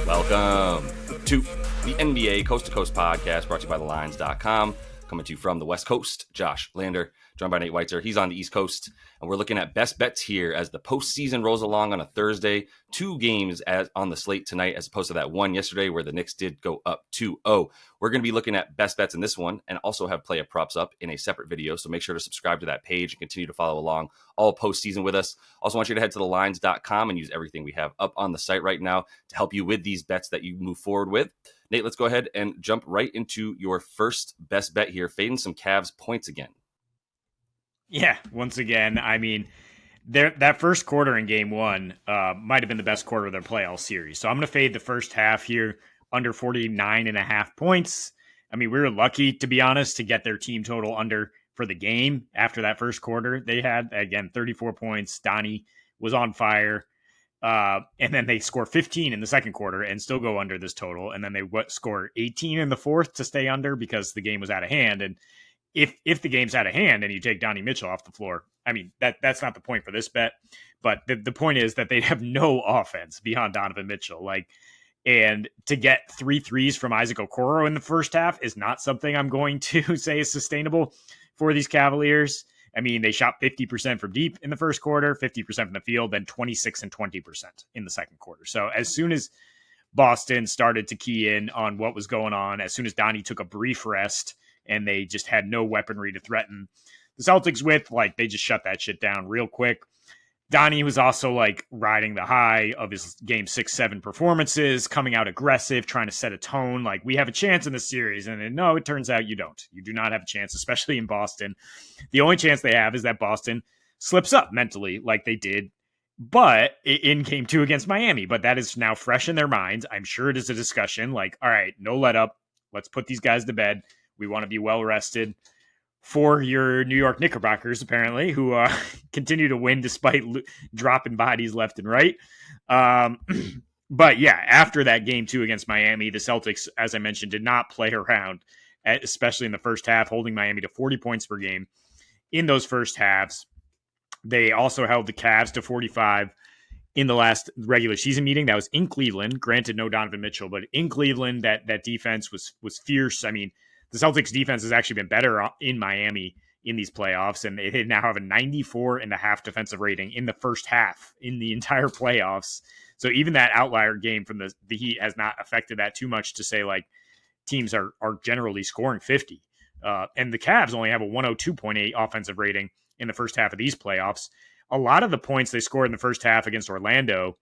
Welcome to the NBA Coast to Coast podcast brought to you by thelines.com. Coming to you from the West Coast, Josh Lander, joined by Nate Weitzer. He's on the East Coast, and we're looking at best bets here as the postseason rolls along on a Thursday. 2 games on the slate tonight as opposed to that one yesterday where the Knicks did go up 2-0. We're going to be looking at best bets in this one and also have player props up in a separate video, so make sure to subscribe to that page and continue to follow along all postseason with us. Also want you to head to thelines.com and use everything we have up on the site right now to help you with these bets that you move forward with. Nate, let's go ahead and jump right into your first best bet here, fading some Cavs points again. Yeah, once again, I mean, that first quarter in game one might have been the best quarter of their playoff series. So I'm going to fade the first half here under 49.5 points. I mean, we were lucky, to be honest, to get their team total under for the game after that first quarter. They had, again, 34 points. Donnie was on fire. And then they score 15 in the second quarter and still go under this total. And then they score 18 in the fourth to stay under because the game was out of hand. And if the game's out of hand and you take Donnie Mitchell off the floor, I mean, that's not the point for this bet. But the point is that they have no offense beyond Donovan Mitchell. And to get 3 threes from Isaac Okoro in the first half is not something I'm going to say is sustainable for these Cavaliers. I mean, they shot 50% from deep in the first quarter, 50% from the field, then 26 and 20% in the second quarter. So as soon as Boston started to key in on what was going on, as soon as Donnie took a brief rest and they just had no weaponry to threaten the Celtics with, they just shut that shit down real quick. Donnie was also riding the high of his game 6-7 performances, coming out aggressive, trying to set a tone. We have a chance in this series. And then, no, it turns out you don't. You do not have a chance, especially in Boston. The only chance they have is that Boston slips up mentally like they did, but in game 2 against Miami. But that is now fresh in their minds. I'm sure it is a discussion all right, no let up. Let's put these guys to bed. We want to be well rested. For your New York Knickerbockers, apparently, who continue to win despite dropping bodies left and right. But yeah, after that game 2 against Miami, the Celtics, as I mentioned, did not play around, especially in the first half, holding Miami to 40 points per game in those first halves. They also held the Cavs to 45 in the last regular season meeting. That was in Cleveland. Granted, no Donovan Mitchell, but in Cleveland, that defense was fierce. I mean, the Celtics defense has actually been better in Miami in these playoffs, and they now have a 94.5 defensive rating in the first half in the entire playoffs. So even that outlier game from the Heat has not affected that too much to say teams are generally scoring 50. And the Cavs only have a 102.8 offensive rating in the first half of these playoffs. A lot of the points they scored in the first half against Orlando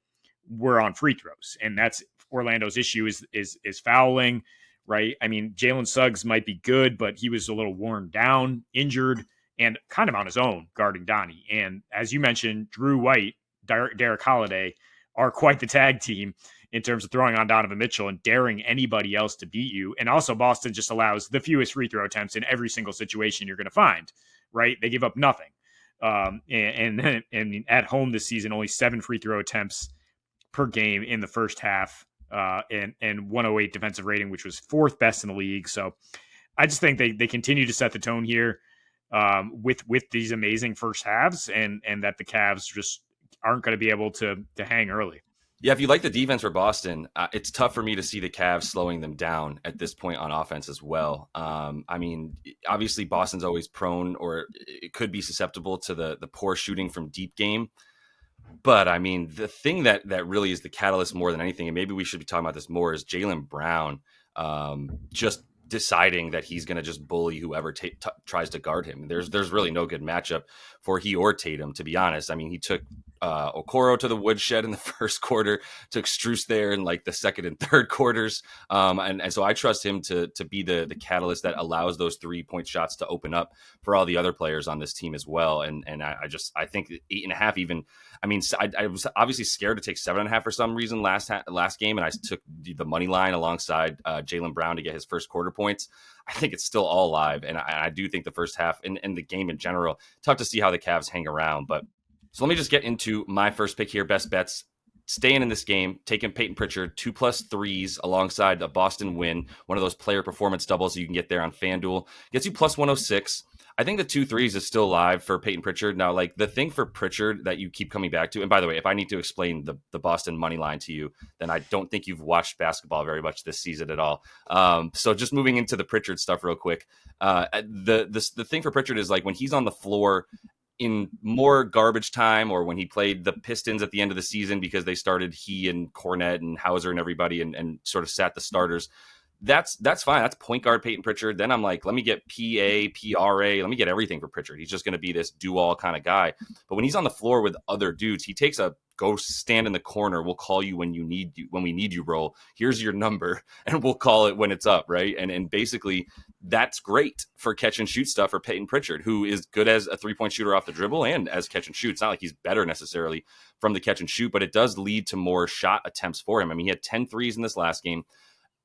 were on free throws, and that's Orlando's issue is fouling. Right. I mean, Jalen Suggs might be good, but he was a little worn down, injured, and kind of on his own guarding Donnie. And as you mentioned, Drew White, Derek Holiday are quite the tag team in terms of throwing on Donovan Mitchell and daring anybody else to beat you. And also Boston just allows the fewest free throw attempts in every single situation you're going to find. Right. They give up nothing. And at home this season, only 7 free throw attempts per game in the first half. And 108 defensive rating, which was 4th best in the league. So I just think they continue to set the tone here with these amazing first halves and that the Cavs just aren't going to be able to hang early. Yeah, if you like the defense for Boston, it's tough for me to see the Cavs slowing them down at this point on offense as well. I mean, obviously Boston's always prone, or it could be susceptible to the poor shooting from deep game. But, I mean, the thing that really is the catalyst more than anything, and maybe we should be talking about this more, is Jaylen Brown just deciding that he's going to just bully whoever tries to guard him. There's really no good matchup for he or Tatum, to be honest. I mean, he took Okoro to the woodshed in the first quarter, took Strus there in the second and third quarters. And so I trust him to be the catalyst that allows those 3-point shots to open up for all the other players on this team as well. And I think 8.5 even. I mean, I was obviously scared to take 7.5 for some reason last game, and I took the money line alongside Jaylen Brown to get his first quarter points. I think it's still all live, and I do think the first half and the game in general, tough to see how the Cavs hang around. But so let me just get into my first pick here, best bets staying in this game, taking Peyton Pritchard 2+3s alongside a Boston win, one of those player performance doubles you can get there on FanDuel, gets you +106. I think the 2 3s is still live for Peyton Pritchard. Now, like the thing for Pritchard that you keep coming back to, and by the way, if I need to explain the Boston money line to you, then I don't think you've watched basketball very much this season at all. So just moving into the Pritchard stuff real quick. The thing for Pritchard is like when he's on the floor in more garbage time, or when he played the Pistons at the end of the season because they started he and Cornette and Hauser and everybody and sort of sat the starters. That's fine. That's point guard Peyton Pritchard. Then I'm like, let me get PA, PRA. Let me get everything for Pritchard. He's just going to be this do-all kind of guy. But when he's on the floor with other dudes, he takes a go stand in the corner. We'll call you when we need you role. Here's your number, and we'll call it when it's up, right? And basically, that's great for catch and shoot stuff for Peyton Pritchard, who is good as a 3-point shooter off the dribble and as catch and shoot. It's not like he's better necessarily from the catch and shoot, but it does lead to more shot attempts for him. I mean, he had 10 threes in this last game.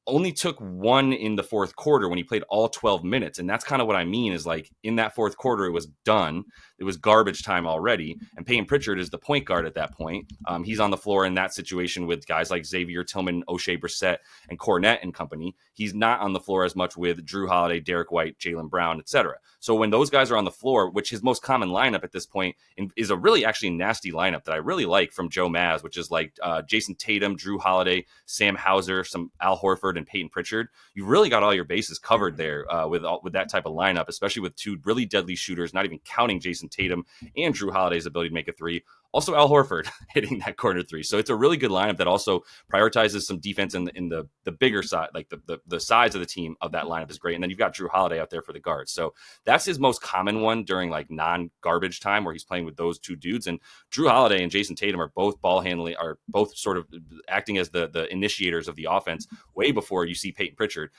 Only took one in the fourth quarter when he played all 12 minutes. And that's kind of what I mean is like in that fourth quarter, it was done. It was garbage time already. And Peyton Pritchard is the point guard at that point. He's on the floor in that situation with guys like Xavier Tillman, O'Shea Brissett, and Cornette and company. He's not on the floor as much with Drew Holiday, Derek White, Jaylen Brown, etc. So when those guys are on the floor, which his most common lineup at this point is a really actually nasty lineup that I really like from Joe Maz, which is like Jason Tatum, Drew Holiday, Sam Hauser, some Al Horford, and Peyton Pritchard. You've really got all your bases covered there with that type of lineup, especially with two really deadly shooters, not even counting Jason Tatum and Drew Holiday's ability to make a three. Also, Al Horford hitting that corner three. So it's a really good lineup that also prioritizes some defense in the bigger side, like the size of the team of that lineup is great. And then you've got Drew Holiday out there for the guards. So that's his most common one during like non-garbage time where he's playing with those two dudes. And Drew Holiday and Jason Tatum are both ball handling, are both sort of acting as the initiators of the offense way before you see Peyton Pritchard.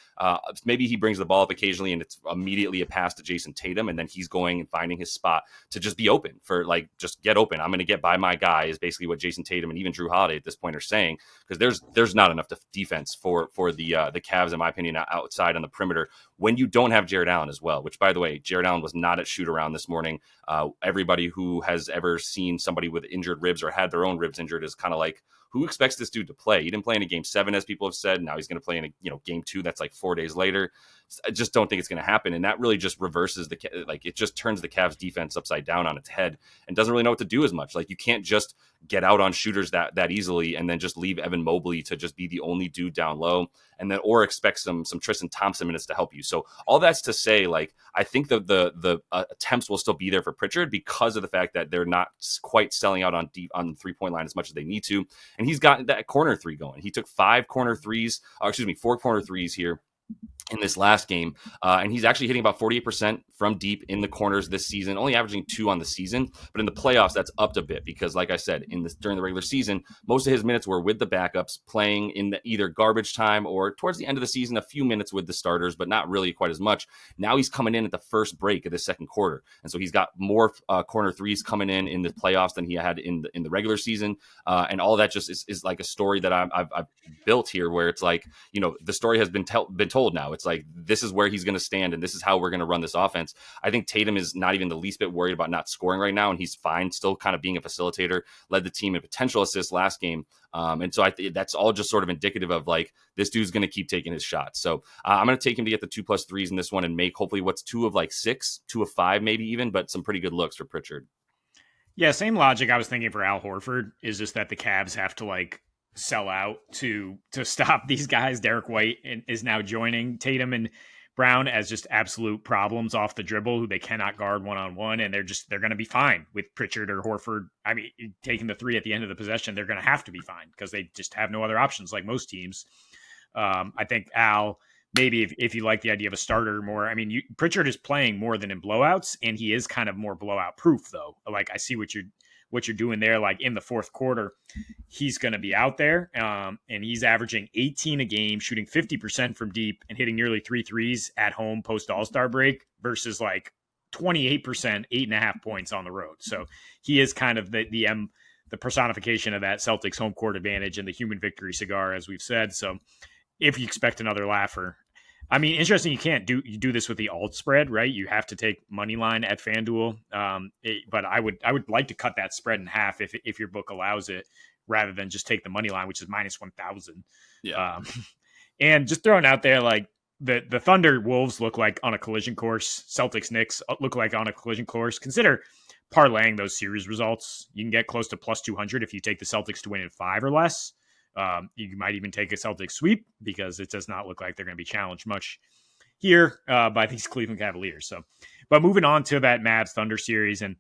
Maybe he brings the ball up occasionally and it's immediately a pass to Jason Tatum. And then he's going and finding his spot to just be open for like, just get open. I'm going to get by my guy is basically what Jason Tatum and even Drew Holiday at this point are saying, because there's not enough defense for the Cavs, in my opinion, outside on the perimeter when you don't have Jared Allen as well, which, by the way, Jared Allen was not at shoot around this morning. Everybody who has ever seen somebody with injured ribs or had their own ribs injured is kind of like, who expects this dude to play? He didn't play in a game 7, as people have said. Now he's going to play in a game 2. That's like 4 days later. I just don't think it's going to happen. And that really just reverses it just turns the Cavs defense upside down on its head and doesn't really know what to do as much. Like you can't just get out on shooters that easily and then just leave Evan Mobley to just be the only dude down low and then, or expect some Tristan Thompson minutes to help you. So all that's to say, like, I think the attempts will still be there for Pritchard because of the fact that they're not quite selling out on the 3-point line as much as they need to. And he's got that corner three going. He took 4 corner threes here in this last game. And he's actually hitting about 48% from deep in the corners this season, only averaging 2 on the season. But in the playoffs, that's upped a bit because, like I said, during the regular season, most of his minutes were with the backups, playing in either garbage time or towards the end of the season, a few minutes with the starters, but not really quite as much. Now he's coming in at the first break of the second quarter. And so he's got more corner threes coming in the playoffs than he had in the regular season. And all that just is like a story that I've built here where it's like, the story has been told now. It's like, this is where he's going to stand and this is how we're going to run this offense. I think Tatum is not even the least bit worried about not scoring right now, and he's fine still kind of being a facilitator, led the team in potential assists last game. And so I think that's all just sort of indicative of like, this dude's going to keep taking his shots. So I'm going to take him to get the 2+3s in this one and make hopefully what's 2 of like 6, 2 of 5, maybe even, but some pretty good looks for Pritchard. Yeah. Same logic I was thinking for Al Horford is just that the Cavs have to like sell out to stop these guys. Derek White is now joining Tatum and Brown as just absolute problems off the dribble who they cannot guard one-on-one. And they're going to be fine with Pritchard or Horford. I mean, taking the 3 at the end of the possession, they're going to have to be fine because they just have no other options like most teams. I think Al, maybe if you like the idea of a starter more, I mean, Pritchard is playing more than in blowouts and he is kind of more blowout proof though. Like I see what you're doing there. Like in the fourth quarter, he's going to be out there and he's averaging 18 a game, shooting 50% from deep and hitting nearly 3 threes at home post All-Star break versus like 28%, 8.5 points on the road. So he is kind of the personification of that Celtics home court advantage and the human victory cigar, as we've said. So if you expect another laugher, I mean, interesting. You do this with the alt spread, right? You have to take money line at FanDuel. But I would like to cut that spread in half if your book allows it rather than just take the money line, which is minus 1,000. Yeah. And just throwing out there, like the Thunder Wolves look like on a collision course. Celtics Knicks look like on a collision course. Consider parlaying those series results. You can get close to plus 200 if you take the Celtics to win in 5 or less. You might even take a Celtics sweep because it does not look like they're going to be challenged much here by these Cleveland Cavaliers. So, but moving on to that Mavs Thunder series, and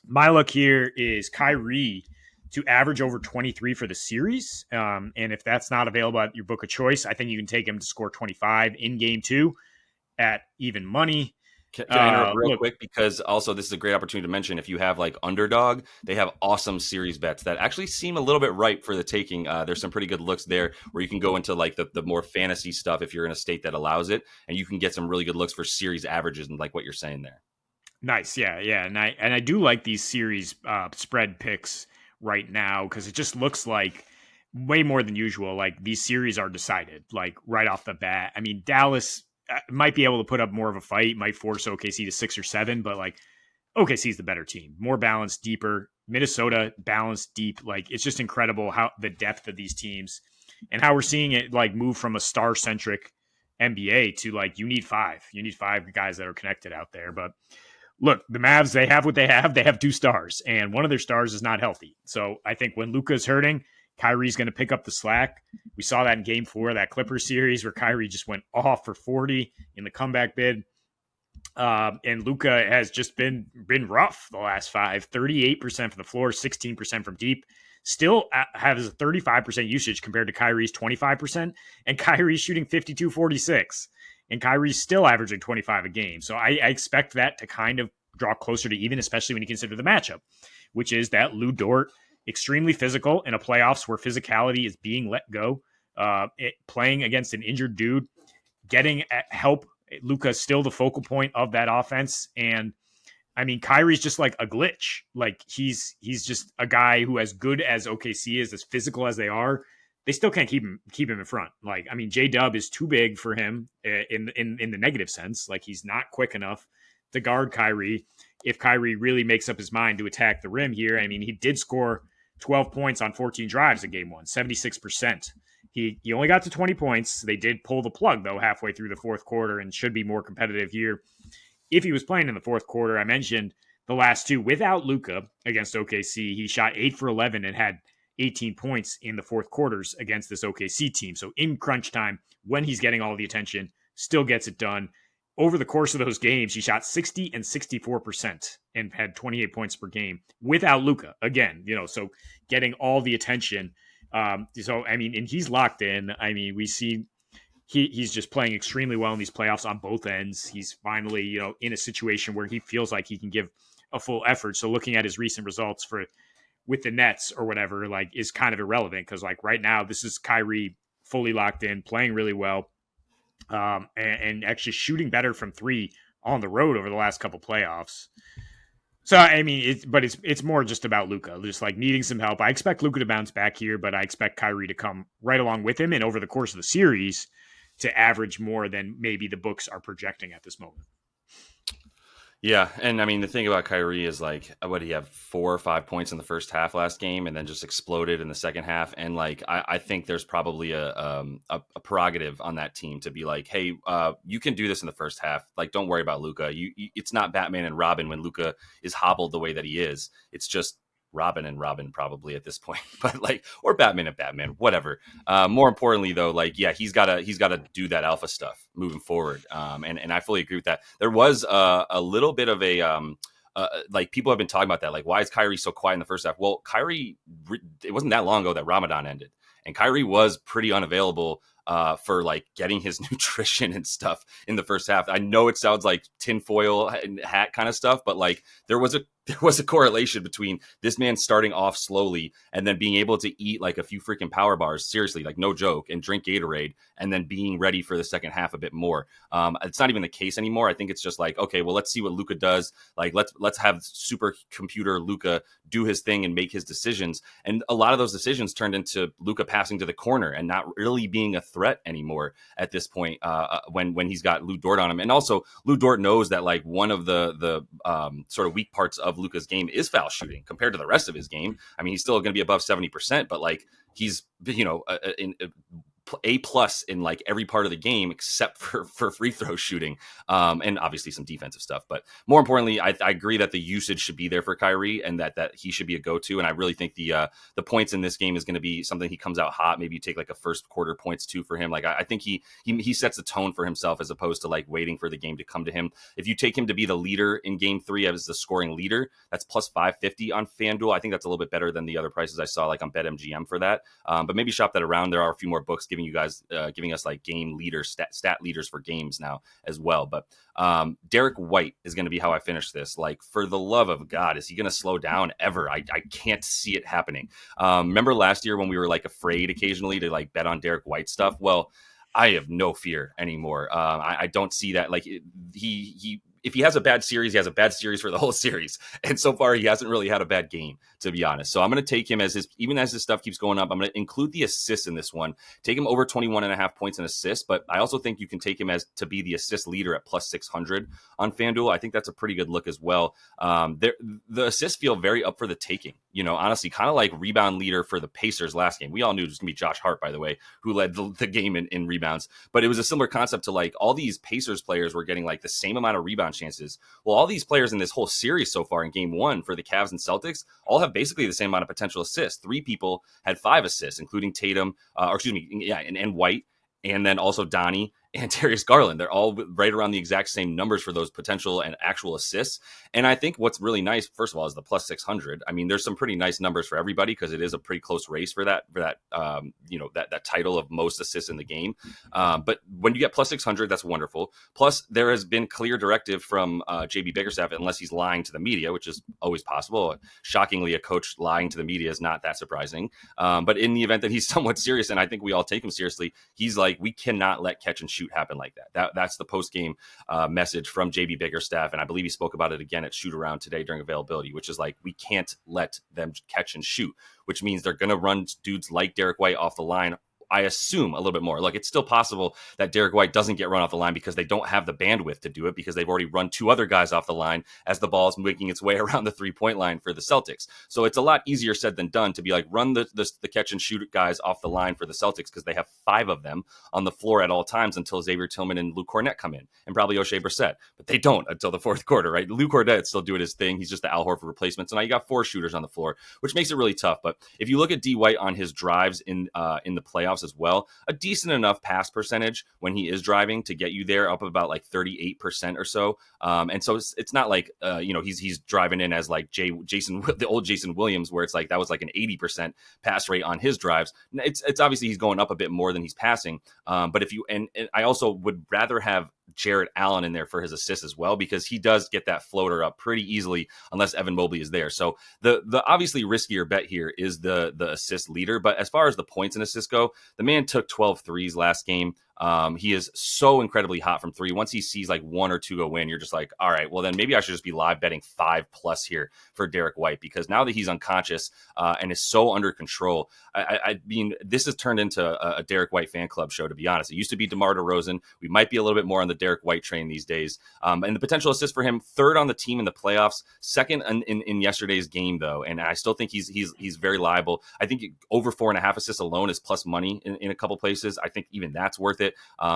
my look here is Kyrie to average over 23 for the series. And if that's not available at your book of choice, I think you can take him to score 25 in game 2 at even money. Can I interrupt real quick? Because also this is a great opportunity to mention, if you have like underdog, they have awesome series bets that actually seem a little bit ripe for the taking. There's some pretty good looks there where you can go into like the more fantasy stuff if you're in a state that allows it, and you can get some really good looks for series averages and like what you're saying there. Nice. Yeah. And I do like these series spread picks right now because it just looks like way more than usual. Like these series are decided like right off the bat. I mean, Dallas might be able to put up more of a fight, might force OKC to 6 or 7, but like OKC is the better team, more balanced, deeper. Minnesota balanced, deep. Like it's just incredible how the depth of these teams and how we're seeing it like move from a star centric NBA to like you need 5 guys that are connected out there. But look, the Mavs, they have what they have. They have 2 stars, and one of their stars is not healthy. So I think when Luka's hurting, Kyrie's going to pick up the slack. We saw that in game 4 of that Clippers series where Kyrie just went off for 40 in the comeback bid. And Luka has just been rough the last 5, 38% from the floor, 16% from deep. Still has a 35% usage compared to Kyrie's 25%, and Kyrie's shooting 52-46. And Kyrie's still averaging 25 a game. So I expect that to kind of draw closer to even, especially when you consider the matchup, which is that Lou Dort, extremely physical in a playoffs where physicality is being let go, playing against an injured dude, getting help. Luka's still the focal point of that offense. And I mean, Kyrie's just like a glitch. Like he's just a guy who, as good as OKC is, as physical as they are, they still can't keep him in front. Like, I mean, J-Dub is too big for him in the negative sense. Like he's not quick enough to guard Kyrie. If Kyrie really makes up his mind to attack the rim here, I mean, he did score 12 points on 14 drives in game 1, 76%. He only got to 20 points. They did pull the plug, though, halfway through the fourth quarter and should be more competitive here. If he was playing in the fourth quarter, I mentioned the last 2 without Luka against OKC. He shot 8 for 11 and had 18 points in the fourth quarters against this OKC team. So in crunch time, when he's getting all the attention, still gets it done. Over the course of those games, he shot 60 and 64% and had 28 points per game without Luka. Again, so getting all the attention. So, I mean, and he's locked in. I mean, we see he's just playing extremely well in these playoffs on both ends. He's finally, in a situation where he feels like he can give a full effort. So looking at his recent results with the Nets or whatever, like is kind of irrelevant because like right now, this is Kyrie fully locked in, playing really well. And actually shooting better from 3 on the road over the last couple playoffs. So, I mean, it's more just about Luka, just like needing some help. I expect Luka to bounce back here, but I expect Kyrie to come right along with him and over the course of the series to average more than maybe the books are projecting at this moment. Yeah, and I mean, the thing about Kyrie is like, what, he have 4 or 5 points in the first half last game and then just exploded in the second half. And like, I think there's probably a prerogative on that team to be like, hey, you can do this in the first half. Like, don't worry about Luka. It's not Batman and Robin when Luka is hobbled the way that he is. It's just Robin and Robin probably at this point, but like, or Batman and Batman, whatever. More importantly though, like, yeah, he's gotta do that alpha stuff moving forward. And I fully agree with that. There was a little bit of a, like people have been talking about that. Like, why is Kyrie so quiet in the first half? Well, it wasn't that long ago that Ramadan ended, and Kyrie was pretty unavailable for like getting his nutrition and stuff in the first half. I know it sounds like tinfoil hat kind of stuff, but like there was a correlation between this man starting off slowly and then being able to eat like a few freaking power bars, seriously, like no joke, and drink Gatorade, and then being ready for the second half a bit more. It's not even the case anymore. I think it's just like, okay, well, let's see what Luka does. Like, let's have supercomputer Luka do his thing and make his decisions. And a lot of those decisions turned into Luka passing to the corner and not really being a threat anymore at this point when he's got Lou Dort on him. And also Lou Dort knows that like one of the sort of weak parts of of Luka's game is foul shooting compared to the rest of his game. I mean, he's still going to be above 70%, but like he's, A plus in like every part of the game except for free throw shooting, and obviously some defensive stuff. But more importantly, I agree that the usage should be there for Kyrie and that he should be a go-to. And I really think the points in this game is going to be something he comes out hot. Maybe you take like a first quarter points too for him. Like I think he sets the tone for himself as opposed to like waiting for the game to come to him. If you take him to be the leader in game 3 as the scoring leader, that's plus 550 on FanDuel. I think that's a little bit better than the other prices I saw like on BetMGM for that. But maybe shop that around. There are a few more books giving us like game leaders, stat leaders for games now as well. But Derek White is going to be how I finish this. Like, for the love of God, is he going to slow down ever? I can't see it happening. Remember last year when we were like afraid occasionally to like bet on Derek White stuff? Well, I have no fear anymore. I don't see that. Like he if he has a bad series, he has a bad series for the whole series. And so far, he hasn't really had a bad game, to be honest. So I'm going to take him even as his stuff keeps going up. I'm going to include the assists in this one. Take him over 21.5 points in assists, but I also think you can take him as to be the assist leader at plus 600 on FanDuel. I think that's a pretty good look as well. The assists feel very up for the taking. Honestly, kind of like rebound leader for the Pacers last game. We all knew it was going to be Josh Hart, by the way, who led the game in rebounds. But it was a similar concept to like all these Pacers players were getting like the same amount of rebound chances. Well, all these players in this whole series so far in game 1 for the Cavs and Celtics all have basically the same amount of potential assists. 3 people had 5 assists, including Tatum, and White, and then also Donnie and Darius Garland. They're all right around the exact same numbers for those potential and actual assists. And I think what's really nice, first of all, is the plus 600. I mean, there's some pretty nice numbers for everybody because it is a pretty close race for that title of most assists in the game. But when you get plus 600, that's wonderful. Plus, there has been clear directive from JB Bickerstaff, unless he's lying to the media, which is always possible. Shockingly, a coach lying to the media is not that surprising. But in the event that he's somewhat serious, and I think we all take him seriously, he's like, we cannot let catch and shoot happen like that. That's the post-game message from JB Bickerstaff, and I believe he spoke about it again at Shoot Around today during availability, which is like, we can't let them catch and shoot, which means they're going to run dudes like Derek White off the line. I assume a little bit more. Look, it's still possible that Derek White doesn't get run off the line because they don't have the bandwidth to do it because they've already run 2 other guys off the line as the ball is making its way around the 3-point line for the Celtics. So it's a lot easier said than done to be like, run the catch and shoot guys off the line for the Celtics because they have 5 of them on the floor at all times until Xavier Tillman and Luke Cornett come in, and probably O'Shea Brissett. But they don't until the 4th quarter, right? Luke Cornett's still doing his thing. He's just the Al Horford replacement. So now you got 4 shooters on the floor, which makes it really tough. But if you look at D. White on his drives in the playoffs as well, a decent enough pass percentage when he is driving to get you there, up about like 38% or so. And so it's not like he's driving in as like the old Jason Williams, where it's like that was like an 80% pass rate on his drives. It's obviously he's going up a bit more than he's passing. But if you and I also would rather have Jarrett Allen in there for his assists as well, because he does get that floater up pretty easily unless Evan Mobley is there. So the obviously riskier bet here is the assist leader. But as far as the points and assists go, the man took 12 threes last game. He is so incredibly hot from 3. Once he sees like 1 or 2 go in, you're just like, all right, well then maybe I should just be live betting 5+ here for Derek White, because now that he's unconscious and is so under control, I mean, this has turned into a Derek White fan club show, to be honest. It used to be DeMar DeRozan. We might be a little bit more on the Derek White train these days. And the potential assist for him, 3rd on the team in the playoffs, 2nd in yesterday's game though. And I still think he's very liable. I think over 4.5 assists alone is plus money in a couple places. I think even that's worth it.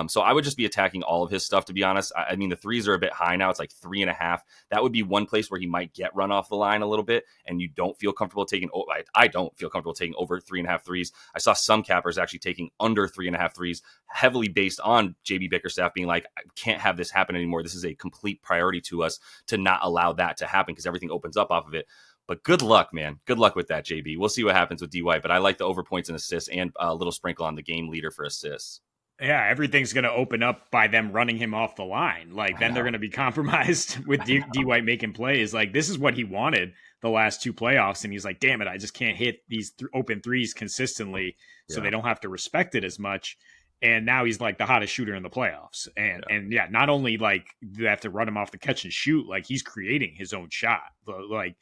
So I would just be attacking all of his stuff, to be honest. I mean, the threes are a bit high now. It's like 3.5. That would be one place where he might get run off the line a little bit, and you don't feel comfortable taking. I don't feel comfortable taking over 3.5 threes. I saw some cappers actually taking under 3.5 threes, heavily based on JB Bickerstaff being like, I can't have this happen anymore. This is a complete priority to us to not allow that to happen because everything opens up off of it. But good luck, man. Good luck with that, JB. We'll see what happens with D. White, but I like the over points and assists and a little sprinkle on the game leader for assists. Yeah, everything's going to open up by them running him off the line. Like, then they're going to be compromised with D. White making plays. Like, this is what he wanted the last 2 playoffs, and he's like, damn it, I just can't hit these open threes consistently, so they don't have to respect it as much. And now he's like the hottest shooter in the playoffs. And not only like they have to run him off the catch and shoot, like he's creating his own shot. Like,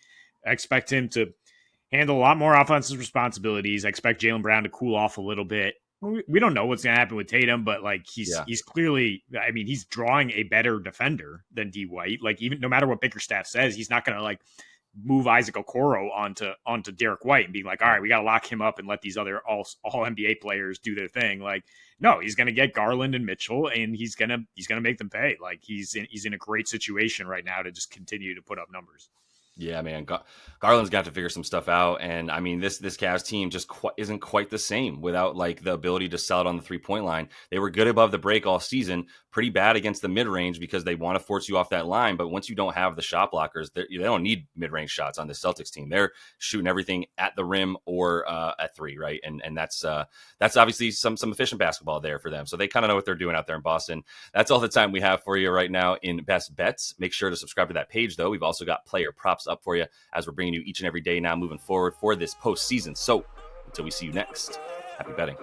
I expect him to handle a lot more offensive responsibilities. I expect Jaylen Brown to cool off a little bit. We don't know what's going to happen with Tatum, but like he's clearly, I mean, he's drawing a better defender than D. White. Like, even no matter what Bickerstaff says, he's not going to like move Isaac Okoro onto Derek White and being like, all right, we got to lock him up and let these other all NBA players do their thing. Like, no, he's going to get Garland and Mitchell, and he's gonna make them pay. Like, he's in a great situation right now to just continue to put up numbers. Yeah, man. Garland's got to figure some stuff out, and I mean, this Cavs team just isn't quite the same without like the ability to sell it on the 3-point line. They were good above the break all season, pretty bad against the mid range because they want to force you off that line. But once you don't have the shot blockers, they don't need mid range shots on the Celtics team. They're shooting everything at the rim or at three, right? And that's obviously some efficient basketball there for them. So they kind of know what they're doing out there in Boston. That's all the time we have for you right now in Best Bets. Make sure to subscribe to that page, though. We've also got player props up for you as we're bringing you each and every day now moving forward for this postseason. So until we see you next, happy betting.